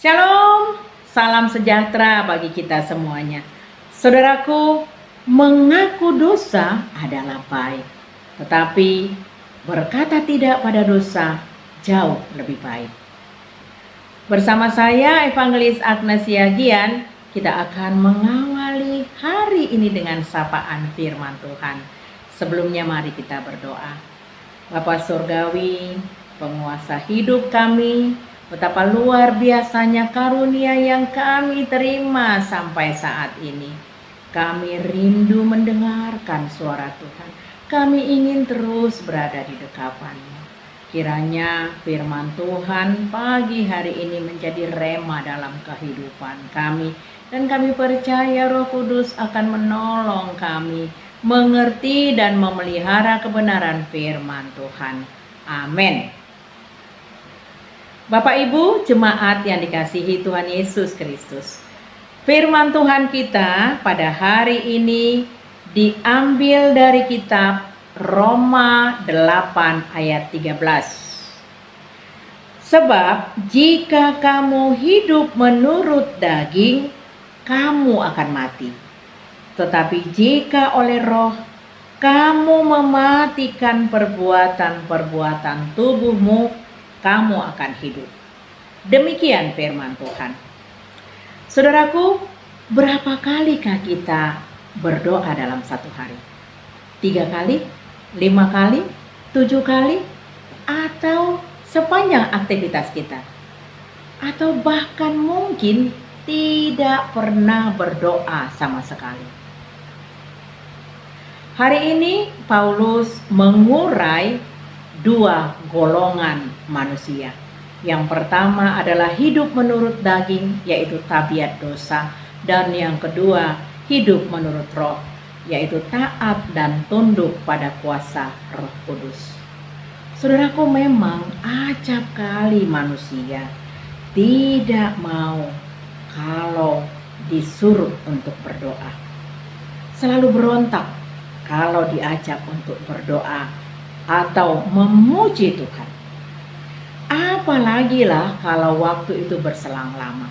Shalom, salam sejahtera bagi kita semuanya. Saudaraku, mengaku dosa adalah baik, tetapi berkata tidak pada dosa jauh lebih baik. Bersama saya, Evangelis Agnes Yagian, kita akan mengawali hari ini dengan sapaan firman Tuhan. Sebelumnya mari kita berdoa. Bapa Surgawi, penguasa hidup kami, betapa luar biasanya karunia yang kami terima sampai saat ini. Kami rindu mendengarkan suara Tuhan. Kami ingin terus berada di dekapan-Mu. Kiranya firman Tuhan pagi hari ini menjadi rema dalam kehidupan kami. Dan kami percaya Roh Kudus akan menolong kami mengerti dan memelihara kebenaran firman Tuhan. Amin. Bapak Ibu jemaat yang dikasihi Tuhan Yesus Kristus, firman Tuhan kita pada hari ini diambil dari kitab Roma 8 ayat 13. Sebab jika kamu hidup menurut daging, kamu akan mati. Tetapi jika oleh roh, kamu mematikan perbuatan-perbuatan tubuhmu, kamu akan hidup. Demikian firman Tuhan. Saudaraku, berapa kalikah kita berdoa dalam satu hari? 3 kali? 5 kali? 7 kali? Atau sepanjang aktivitas kita? Atau bahkan mungkin tidak pernah berdoa sama sekali? Hari ini Paulus mengurai 2 golongan manusia. Yang pertama adalah hidup menurut daging, yaitu tabiat dosa. Dan yang kedua, hidup menurut roh, yaitu taat dan tunduk pada kuasa Roh Kudus. Saudaraku, memang acap kali manusia tidak mau kalau disuruh untuk berdoa. Selalu berontak kalau diajak untuk berdoa atau memuji Tuhan. Apalagi lah kalau waktu itu berselang lama.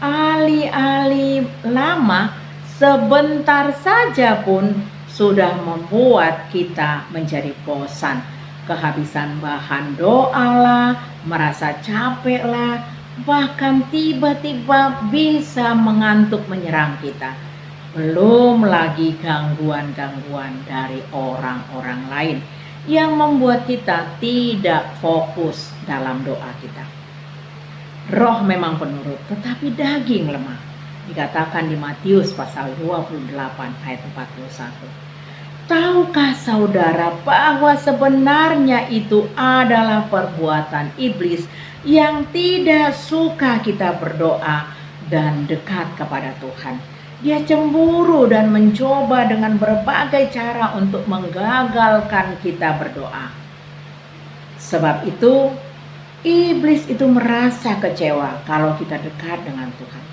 Alih-alih lama, sebentar saja pun sudah membuat kita menjadi bosan. Kehabisan bahan doa lah, merasa capek lah, bahkan tiba-tiba bisa mengantuk menyerang kita. Belum lagi gangguan-gangguan dari orang-orang lain yang membuat kita tidak fokus dalam doa kita. Roh memang penurut, tetapi daging lemah. Dikatakan di Matius pasal 28 ayat 41. Tahukah saudara bahwa sebenarnya itu adalah perbuatan iblis yang tidak suka kita berdoa dan dekat kepada Tuhan. Dia cemburu dan mencoba dengan berbagai cara untuk menggagalkan kita berdoa. Sebab itu, iblis itu merasa kecewa kalau kita dekat dengan Tuhan.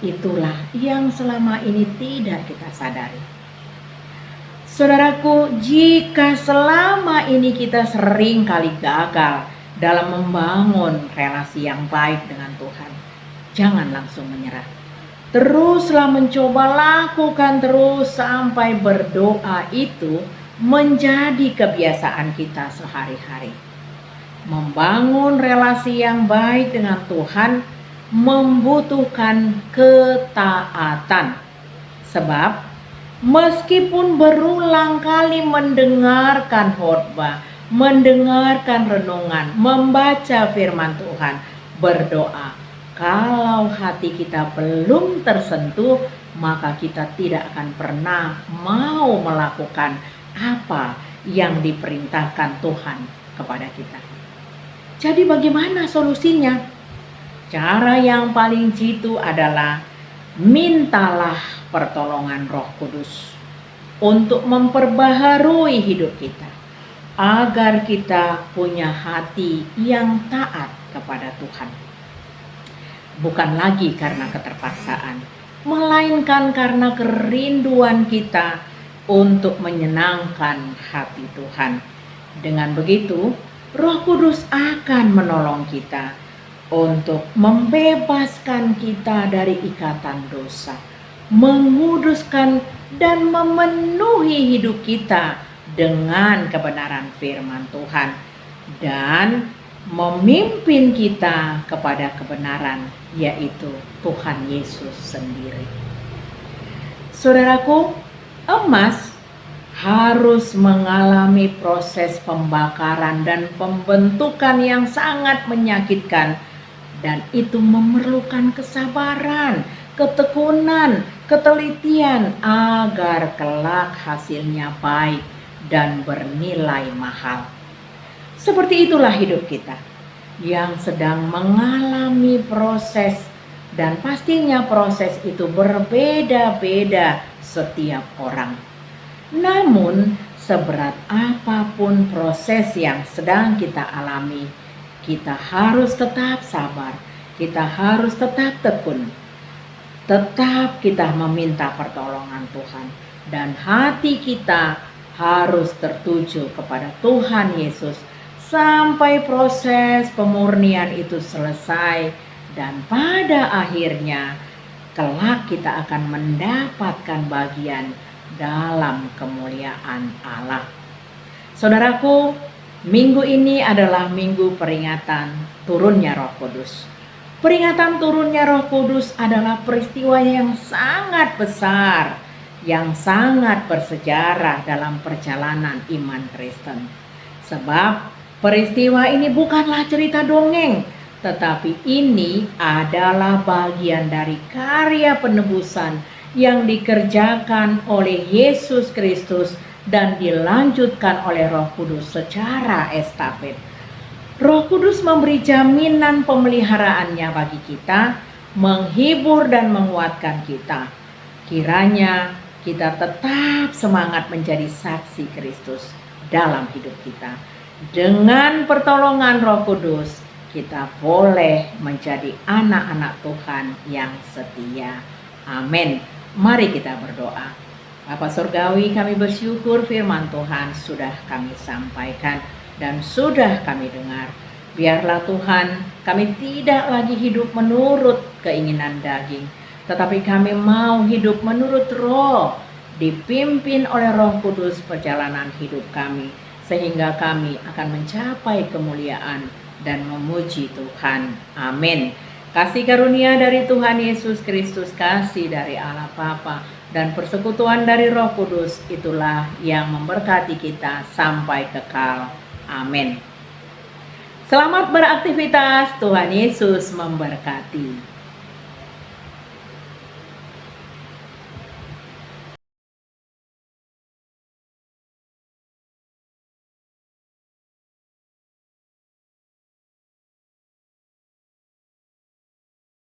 Itulah yang selama ini tidak kita sadari. Saudaraku, jika selama ini kita sering kali gagal dalam membangun relasi yang baik dengan Tuhan, jangan langsung menyerah. Teruslah mencoba, lakukan terus sampai berdoa itu menjadi kebiasaan kita sehari-hari. Membangun relasi yang baik dengan Tuhan membutuhkan ketaatan. Sebab meskipun berulang kali mendengarkan khotbah, mendengarkan renungan, membaca firman Tuhan, berdoa, kalau hati kita belum tersentuh, maka kita tidak akan pernah mau melakukan apa yang diperintahkan Tuhan kepada kita. Jadi bagaimana solusinya? Cara yang paling jitu adalah mintalah pertolongan Roh Kudus untuk memperbaharui hidup kita, agar kita punya hati yang taat kepada Tuhan. Bukan lagi karena keterpaksaan, melainkan karena kerinduan kita untuk menyenangkan hati Tuhan. Dengan begitu, Roh Kudus akan menolong kita untuk membebaskan kita dari ikatan dosa, menguduskan dan memenuhi hidup kita dengan kebenaran firman Tuhan, dan memimpin kita kepada kebenaran, yaitu Tuhan Yesus sendiri. Saudaraku, emas harus mengalami proses pembakaran dan pembentukan yang sangat menyakitkan, dan itu memerlukan kesabaran, ketekunan, ketelitian agar kelak hasilnya baik dan bernilai mahal. Seperti itulah hidup kita yang sedang mengalami proses, dan pastinya proses itu berbeda-beda setiap orang. Namun, seberat apapun proses yang sedang kita alami, kita harus tetap sabar, kita harus tetap tekun, tetap kita meminta pertolongan Tuhan, dan hati kita harus tertuju kepada Tuhan Yesus sampai proses pemurnian itu selesai, dan pada akhirnya kelak kita akan mendapatkan bagian dalam kemuliaan Allah. Saudaraku, minggu ini adalah minggu peringatan turunnya Roh Kudus. Peringatan turunnya Roh Kudus adalah peristiwa yang sangat besar, yang sangat bersejarah dalam perjalanan iman Kristen. Sebab peristiwa ini bukanlah cerita dongeng, tetapi ini adalah bagian dari karya penebusan yang dikerjakan oleh Yesus Kristus dan dilanjutkan oleh Roh Kudus secara estafet. Roh Kudus memberi jaminan pemeliharaannya bagi kita, menghibur dan menguatkan kita. Kiranya kita tetap semangat menjadi saksi Kristus dalam hidup kita. Dengan pertolongan Roh Kudus, kita boleh menjadi anak-anak Tuhan yang setia. Amin. Mari kita berdoa. Bapa Surgawi, kami bersyukur firman Tuhan sudah kami sampaikan dan sudah kami dengar. Biarlah Tuhan, kami tidak lagi hidup menurut keinginan daging, tetapi kami mau hidup menurut Roh, dipimpin oleh Roh Kudus perjalanan hidup kami, sehingga kami akan mencapai kemuliaan dan memuji Tuhan. Amin. Kasih karunia dari Tuhan Yesus Kristus, kasih dari Allah Bapa, dan persekutuan dari Roh Kudus itulah yang memberkati kita sampai kekal. Amin. Selamat beraktivitas, Tuhan Yesus memberkati.